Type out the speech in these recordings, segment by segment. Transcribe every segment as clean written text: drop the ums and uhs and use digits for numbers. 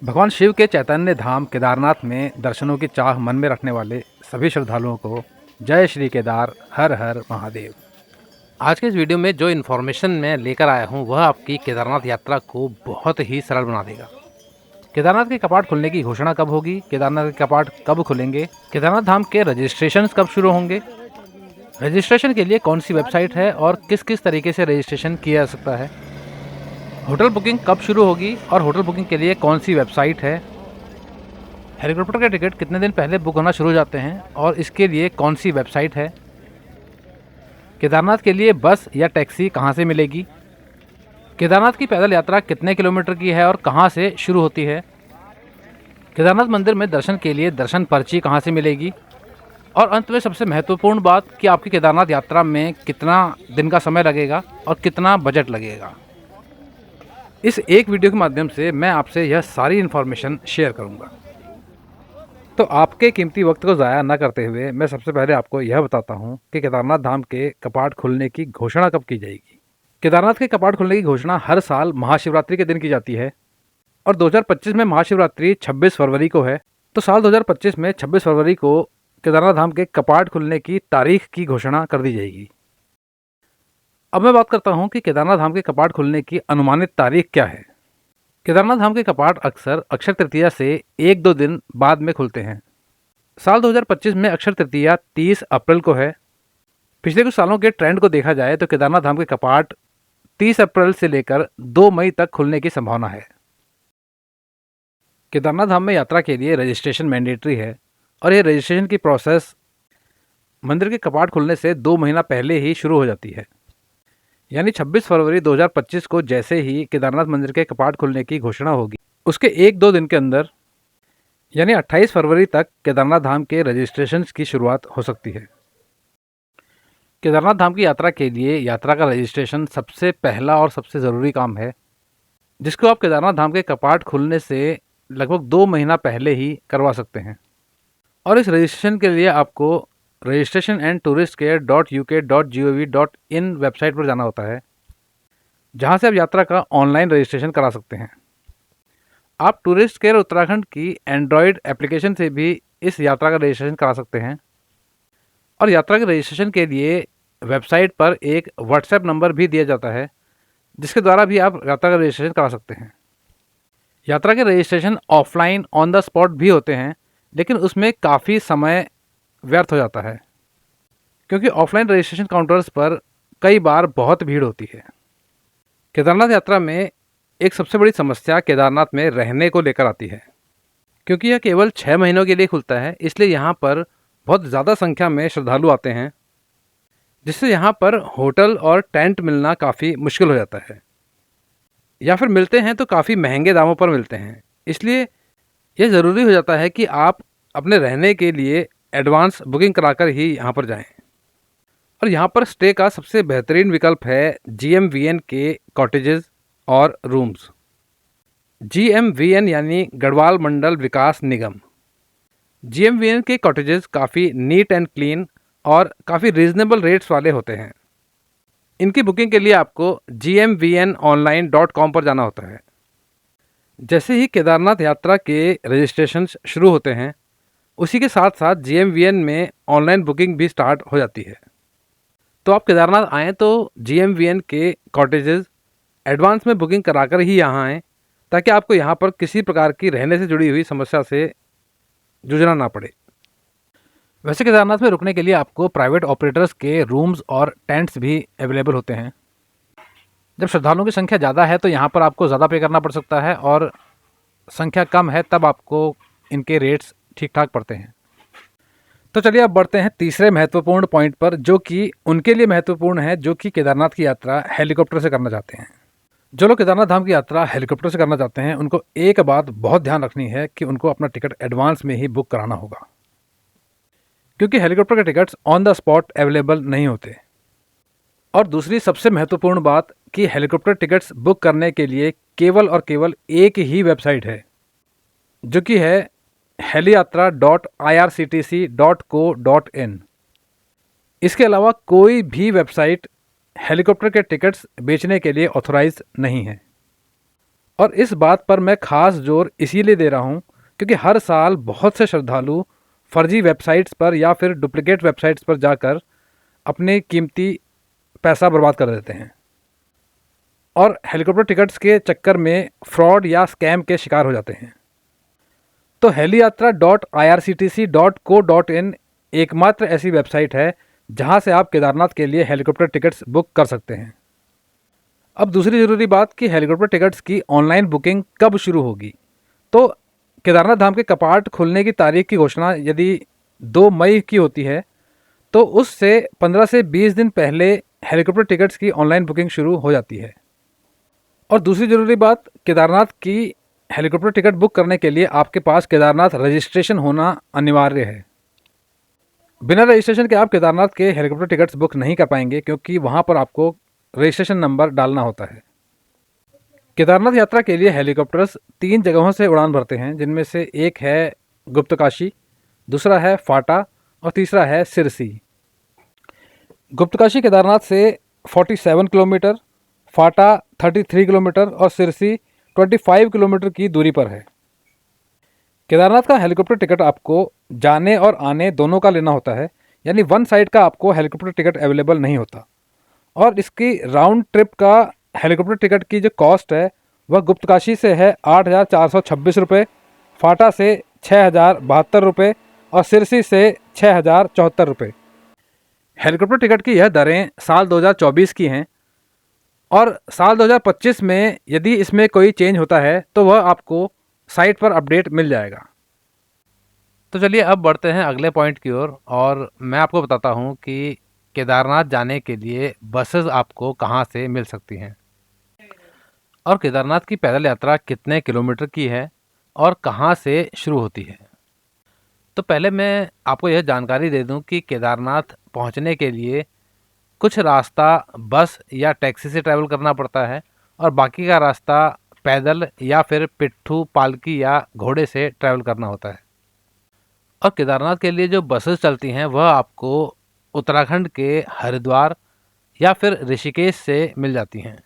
भगवान शिव के चैतन्य धाम केदारनाथ में दर्शनों की चाह मन में रखने वाले सभी श्रद्धालुओं को जय श्री केदार, हर हर महादेव। आज के इस वीडियो में जो इन्फॉर्मेशन मैं लेकर आया हूँ वह आपकी केदारनाथ यात्रा को बहुत ही सरल बना देगा। केदारनाथ के कपाट खुलने की घोषणा कब होगी, केदारनाथ के कपाट कब खुलेंगे, केदारनाथ धाम के रजिस्ट्रेशन कब शुरू होंगे, रजिस्ट्रेशन के लिए कौन सी वेबसाइट है और किस किस तरीके से रजिस्ट्रेशन किया जा सकता है, होटल बुकिंग कब शुरू होगी और होटल बुकिंग के लिए कौन सी वेबसाइट है, हेलीकॉप्टर के टिकट कितने दिन पहले बुक होना शुरू हो जाते हैं और इसके लिए कौन सी वेबसाइट है, केदारनाथ के लिए बस या टैक्सी कहाँ से मिलेगी, केदारनाथ की पैदल यात्रा कितने किलोमीटर की है और कहाँ से शुरू होती है, केदारनाथ मंदिर में दर्शन के लिए दर्शन पर्ची कहाँ से मिलेगी, और अंत में सबसे महत्वपूर्ण बात कि आपकी केदारनाथ यात्रा में कितना दिन का समय लगेगा और कितना बजट लगेगा। इस एक वीडियो के माध्यम से मैं आपसे यह सारी इन्फॉर्मेशन शेयर करूंगा। तो आपके कीमती वक्त को ज़ाया न करते हुए मैं सबसे पहले आपको यह बताता हूं कि केदारनाथ धाम के कपाट खुलने की घोषणा कब की जाएगी। केदारनाथ के कपाट खुलने की घोषणा हर साल महाशिवरात्रि के दिन की जाती है और 2025 में महाशिवरात्रि 26 फरवरी को है। तो साल 2025 में 26 फरवरी को केदारनाथ धाम के कपाट खुलने की तारीख की घोषणा कर दी जाएगी। अब मैं बात करता हूं कि केदारनाथ धाम के कपाट खुलने की अनुमानित तारीख क्या है। केदारनाथ धाम के कपाट अक्सर अक्षय तृतीया से 1-2 दिन बाद में खुलते हैं। साल 2025 में अक्षय तृतीया 30 अप्रैल को है। पिछले कुछ सालों के ट्रेंड को देखा जाए तो केदारनाथ धाम के कपाट 30 अप्रैल से लेकर 2 मई तक खुलने की संभावना है। केदारनाथ धाम में यात्रा के लिए रजिस्ट्रेशन मैंडेटरी है और यह रजिस्ट्रेशन की प्रोसेस मंदिर के कपाट खुलने से 2 महीना पहले ही शुरू हो जाती है। यानी 26 फरवरी 2025 को जैसे ही केदारनाथ मंदिर के कपाट खुलने की घोषणा होगी उसके 1-2 दिन के अंदर यानी 28 फरवरी तक केदारनाथ धाम के रजिस्ट्रेशन की शुरुआत हो सकती है। केदारनाथ धाम की यात्रा के लिए यात्रा का रजिस्ट्रेशन सबसे पहला और सबसे ज़रूरी काम है, जिसको आप केदारनाथ धाम के कपाट खुलने से लगभग 2 महीना पहले ही करवा सकते हैं। और इस रजिस्ट्रेशन के लिए आपको registration@touristcare.uk.gov.in वेबसाइट पर जाना होता है, जहां से आप यात्रा का ऑनलाइन रजिस्ट्रेशन करा सकते हैं। आप टूरिस्ट केयर उत्तराखंड की एंड्रॉयड एप्लीकेशन से भी इस यात्रा का रजिस्ट्रेशन करा सकते हैं और यात्रा के रजिस्ट्रेशन के लिए वेबसाइट पर एक व्हाट्सएप नंबर भी दिया जाता है, जिसके द्वारा भी आप यात्रा का रजिस्ट्रेशन करा सकते हैं। यात्रा के registration offline on the spot भी होते हैं, लेकिन उसमें काफ़ी समय व्यर्थ हो जाता है क्योंकि ऑफलाइन रजिस्ट्रेशन काउंटर्स पर कई बार बहुत भीड़ होती है। केदारनाथ यात्रा में एक सबसे बड़ी समस्या केदारनाथ में रहने को लेकर आती है, क्योंकि यह केवल 6 महीनों के लिए खुलता है, इसलिए यहाँ पर बहुत ज़्यादा संख्या में श्रद्धालु आते हैं, जिससे यहाँ पर होटल और टेंट मिलना काफ़ी मुश्किल हो जाता है, या फिर मिलते हैं तो काफ़ी महंगे दामों पर मिलते हैं। इसलिए यह ज़रूरी हो जाता है कि आप अपने रहने के लिए एडवांस बुकिंग कराकर ही यहाँ पर जाएं। और यहाँ पर स्टे का सबसे बेहतरीन विकल्प है GMVN के कॉटेजेस और रूम्स। GMVN यानी गढ़वाल मंडल विकास निगम। GMVN के कॉटेजेस काफ़ी नीट एंड क्लीन और काफ़ी रीजनेबल रेट्स वाले होते हैं। इनकी बुकिंग के लिए आपको gmvnonline.com पर जाना होता है। जैसे ही केदारनाथ यात्रा के रजिस्ट्रेशन शुरू होते हैं, उसी के साथ साथ GMVN में ऑनलाइन बुकिंग भी स्टार्ट हो जाती है। तो आप केदारनाथ आएँ तो GMVN के कॉटेजेस एडवांस में बुकिंग कराकर ही यहाँ आएँ, ताकि आपको यहाँ पर किसी प्रकार की रहने से जुड़ी हुई समस्या से जूझना ना पड़े। वैसे केदारनाथ में रुकने के लिए आपको प्राइवेट ऑपरेटर्स के रूम्स और टेंट्स भी अवेलेबल होते हैं। जब श्रद्धालुओं की संख्या ज़्यादा है तो यहाँ पर आपको ज़्यादा पे करना पड़ सकता है, और संख्या कम है तब आपको इनके रेट्स ठीक ठाक पड़ते हैं। तो चलिए अब बढ़ते हैं तीसरे महत्वपूर्ण पॉइंट पर, जो कि उनके लिए महत्वपूर्ण है जो कि केदारनाथ की यात्रा हेलीकॉप्टर से करना चाहते हैं। जो लोग केदारनाथ धाम की यात्रा हेलीकॉप्टर से करना चाहते हैं, उनको एक बात बहुत ध्यान रखनी है कि उनको अपना टिकट एडवांस में ही बुक कराना होगा, क्योंकि हेलीकॉप्टर के tickets on the spot available नहीं होते। और दूसरी सबसे महत्वपूर्ण बात कि हेलीकॉप्टर टिकट्स बुक करने के लिए केवल और केवल एक ही वेबसाइट है, जो कि है heliatra.irctc.co.in। इसके अलावा कोई भी वेबसाइट हेलीकॉप्टर के टिकट्स बेचने के लिए ऑथोराइज नहीं है। और इस बात पर मैं ख़ास जोर इसीलिए दे रहा हूँ क्योंकि हर साल बहुत से श्रद्धालु फर्जी वेबसाइट्स पर या फिर डुप्लिकेट वेबसाइट्स पर जाकर अपने कीमती पैसा बर्बाद कर देते हैं और हेलीकॉप्टर टिकट्स के चक्कर में फ्रॉड या स्कैम के शिकार हो जाते हैं। तो heliyaatra.irctc.co.in एकमात्र ऐसी वेबसाइट है जहां से आप केदारनाथ के लिए हेलीकॉप्टर टिकट्स बुक कर सकते हैं। अब दूसरी ज़रूरी बात कि हेलीकॉप्टर टिकट्स की ऑनलाइन बुकिंग कब शुरू होगी। तो केदारनाथ धाम के कपाट खुलने की तारीख की घोषणा यदि 2 मई की होती है तो उससे 15 से 20 दिन पहले हेलीकॉप्टर टिकट्स की ऑनलाइन बुकिंग शुरू हो जाती है। और दूसरी ज़रूरी बात, केदारनाथ की हेलीकॉप्टर टिकट बुक करने के लिए आपके पास केदारनाथ रजिस्ट्रेशन होना अनिवार्य है। बिना रजिस्ट्रेशन के आप केदारनाथ के हेलीकॉप्टर टिकट्स बुक नहीं कर पाएंगे क्योंकि वहाँ पर आपको रजिस्ट्रेशन नंबर डालना होता है। केदारनाथ यात्रा के लिए हेलीकॉप्टर्स 3 जगहों से उड़ान भरते हैं, जिनमें से एक है गुप्तकाशी, दूसरा है फाटा और तीसरा है सिरसी। गुप्तकाशी केदारनाथ से 47 किलोमीटर, फाटा 33 किलोमीटर और सिरसी 25 किलोमीटर की दूरी पर है। केदारनाथ का हेलीकॉप्टर टिकट आपको जाने और आने दोनों का लेना होता है, यानी वन साइड का आपको हेलीकॉप्टर टिकट अवेलेबल नहीं होता। और इसकी राउंड ट्रिप का हेलीकॉप्टर टिकट की जो कॉस्ट है वह गुप्तकाशी से है 8,426 रुपये, फाटा से 6,072 रुपये और सिरसी से 6,074 रुपये। हेलीकॉप्टर टिकट की यह दरें साल 2024 की हैं और साल 2025 में यदि इसमें कोई चेंज होता है तो वह आपको साइट पर अपडेट मिल जाएगा। तो चलिए अब बढ़ते हैं अगले पॉइंट की ओर और मैं आपको बताता हूँ कि केदारनाथ जाने के लिए बसेस आपको कहाँ से मिल सकती हैं और केदारनाथ की पैदल यात्रा कितने किलोमीटर की है और कहाँ से शुरू होती है। तो पहले मैं आपको यह जानकारी दे दूं कि केदारनाथ पहुंचने के लिए कुछ रास्ता बस या टैक्सी से ट्रैवल करना पड़ता है और बाकी का रास्ता पैदल या फिर पिट्ठू, पालकी या घोड़े से ट्रैवल करना होता है। और केदारनाथ के लिए जो बसेस चलती हैं वह आपको उत्तराखंड के हरिद्वार या फिर ऋषिकेश से मिल जाती हैं।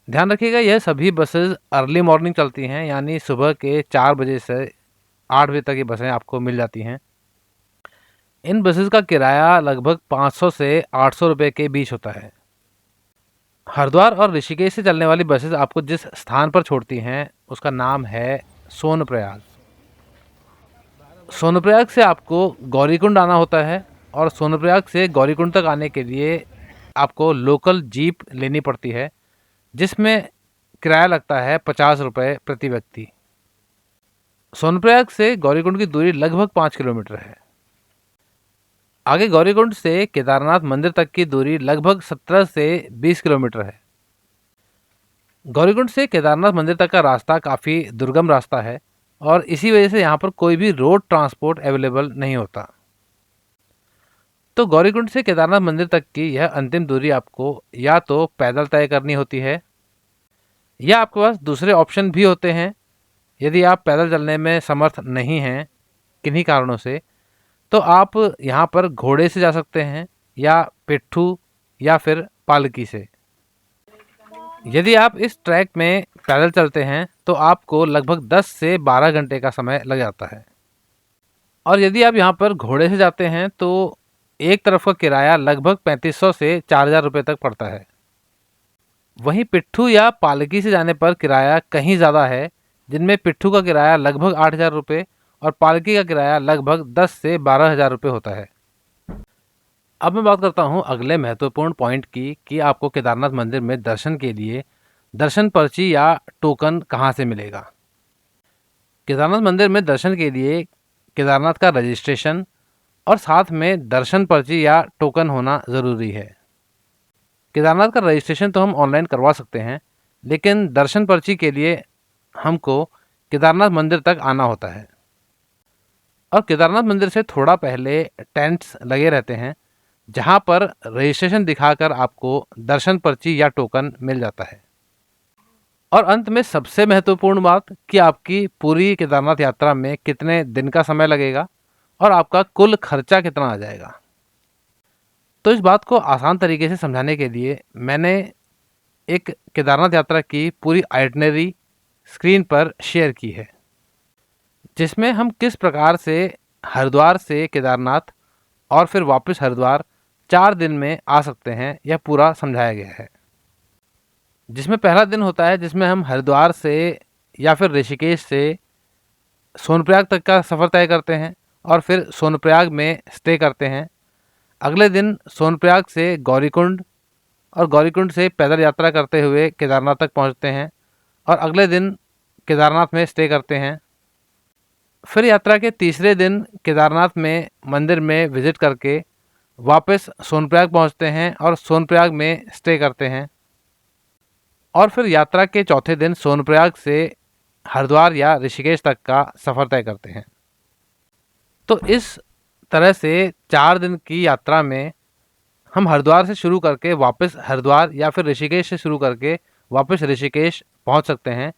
ध्यान रखिएगा, यह सभी बसेस अर्ली मॉर्निंग चलती हैं, यानी सुबह के 4 बजे से 8 बजे तक ये बसें आपको मिल जाती हैं। इन बसेस का किराया लगभग 500 से 800 रुपये के बीच होता है। हरिद्वार और ऋषिकेश से चलने वाली बसेस आपको जिस स्थान पर छोड़ती हैं उसका नाम है सोनप्रयाग। सोनप्रयाग से आपको गौरीकुंड आना होता है और सोनप्रयाग से गौरीकुंड तक आने के लिए आपको लोकल जीप लेनी पड़ती है, जिसमें किराया लगता है 50 रुपये प्रति व्यक्ति। सोनप्रयाग से गौरीकुंड की दूरी लगभग 5 किलोमीटर है। आगे गौरीकुंड से केदारनाथ मंदिर तक की दूरी लगभग 17 से 20 किलोमीटर है। गौरीकुंड से केदारनाथ मंदिर तक का रास्ता काफ़ी दुर्गम रास्ता है और इसी वजह से यहाँ पर कोई भी रोड ट्रांसपोर्ट अवेलेबल नहीं होता। तो गौरीकुंड से केदारनाथ मंदिर तक की यह अंतिम दूरी आपको या तो पैदल तय करनी होती है या आपके पास दूसरे ऑप्शन भी होते हैं। यदि आप पैदल चलने में समर्थ नहीं हैं किन्हीं कारणों से, तो आप यहाँ पर घोड़े से जा सकते हैं या पिट्ठू या फिर पालकी से। यदि आप इस ट्रैक में पैदल चलते हैं तो आपको लगभग 10 से 12 घंटे का समय लग जाता है। और यदि आप यहाँ पर घोड़े से जाते हैं तो एक तरफ का किराया लगभग 3500 से 4000 रुपये तक पड़ता है। वहीं पिट्ठू या पालकी से जाने पर किराया कहीं ज़्यादा है, जिनमें पिट्ठू का किराया लगभग 8000 रुपये और पालकी का किराया लगभग 10 से 12,000 रुपये होता है। अब मैं बात करता हूँ अगले महत्वपूर्ण पॉइंट की कि आपको केदारनाथ मंदिर में दर्शन के लिए दर्शन पर्ची या टोकन कहाँ से मिलेगा। केदारनाथ मंदिर में दर्शन के लिए केदारनाथ का रजिस्ट्रेशन और साथ में दर्शन पर्ची या टोकन होना ज़रूरी है। केदारनाथ का रजिस्ट्रेशन तो हम ऑनलाइन करवा सकते हैं, लेकिन दर्शन पर्ची के लिए हमको केदारनाथ मंदिर तक आना होता है। और केदारनाथ मंदिर से थोड़ा पहले टेंट्स लगे रहते हैं जहां पर रजिस्ट्रेशन दिखाकर आपको दर्शन पर्ची या टोकन मिल जाता है। और अंत में सबसे महत्वपूर्ण बात कि आपकी पूरी केदारनाथ यात्रा में कितने दिन का समय लगेगा और आपका कुल खर्चा कितना आ जाएगा। तो इस बात को आसान तरीके से समझाने के लिए मैंने एक केदारनाथ यात्रा की पूरी आइटनरी स्क्रीन पर शेयर की है, जिसमें हम किस प्रकार से हरिद्वार से केदारनाथ और फिर वापस हरिद्वार 4 दिन में आ सकते हैं, यह पूरा समझाया गया है। जिसमें पहला दिन होता है जिसमें हम हरिद्वार से या फिर ऋषिकेश से सोनप्रयाग तक का सफ़र तय करते हैं और फिर सोनप्रयाग में स्टे करते हैं। अगले दिन सोनप्रयाग से गौरीकुंड और गौरीकुंड से पैदल यात्रा करते हुए केदारनाथ तक पहुंचते हैं और अगले दिन केदारनाथ में स्टे करते हैं। फिर यात्रा के तीसरे दिन केदारनाथ में मंदिर में विज़िट करके वापस सोनप्रयाग पहुंचते हैं और सोनप्रयाग में स्टे करते हैं और फिर यात्रा के चौथे दिन सोनप्रयाग से हरिद्वार या ऋषिकेश तक का सफ़र तय करते हैं। तो इस तरह से 4 दिन की यात्रा में हम हरिद्वार से शुरू करके वापस हरिद्वार या फिर ऋषिकेश से शुरू करके वापस ऋषिकेश पहुंच सकते हैं,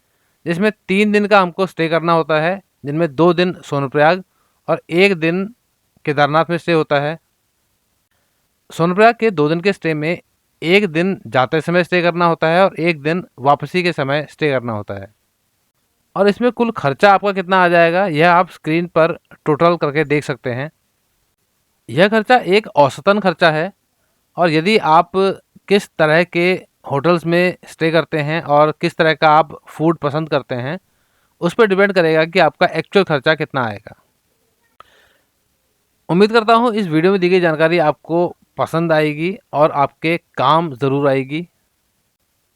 जिसमें 3 दिन का हमको स्टे करना होता है, जिनमें 2 दिन सोनप्रयाग और 1 दिन केदारनाथ में स्टे होता है। सोनप्रयाग के 2 दिन के स्टे में 1 दिन जाते समय स्टे करना होता है और 1 दिन वापसी के समय स्टे करना होता है। और इसमें कुल खर्चा आपका कितना आ जाएगा, यह आप स्क्रीन पर टोटल करके देख सकते हैं। यह खर्चा एक औसतन खर्चा है और यदि आप किस तरह के होटल्स में स्टे करते हैं और किस तरह का आप फूड पसंद करते हैं, उस पर डिपेंड करेगा कि आपका एक्चुअल खर्चा कितना आएगा। उम्मीद करता हूँ इस वीडियो में दी गई जानकारी आपको पसंद आएगी और आपके काम ज़रूर आएगी।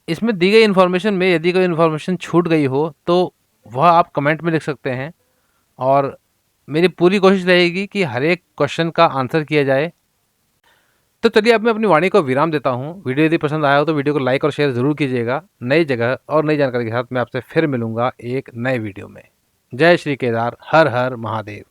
इसमें दी गई इन्फॉर्मेशन में यदि कोई इन्फॉर्मेशन छूट गई हो तो वह आप कमेंट में लिख सकते हैं और मेरी पूरी कोशिश रहेगी कि हर एक क्वेश्चन का आंसर किया जाए। तो चलिए अब मैं अपनी वाणी को विराम देता हूँ। वीडियो यदि पसंद आया हो तो वीडियो को लाइक और शेयर ज़रूर कीजिएगा। नई जगह और नई जानकारी के साथ मैं आपसे फिर मिलूँगा एक नए वीडियो में। जय श्री केदार, हर हर महादेव।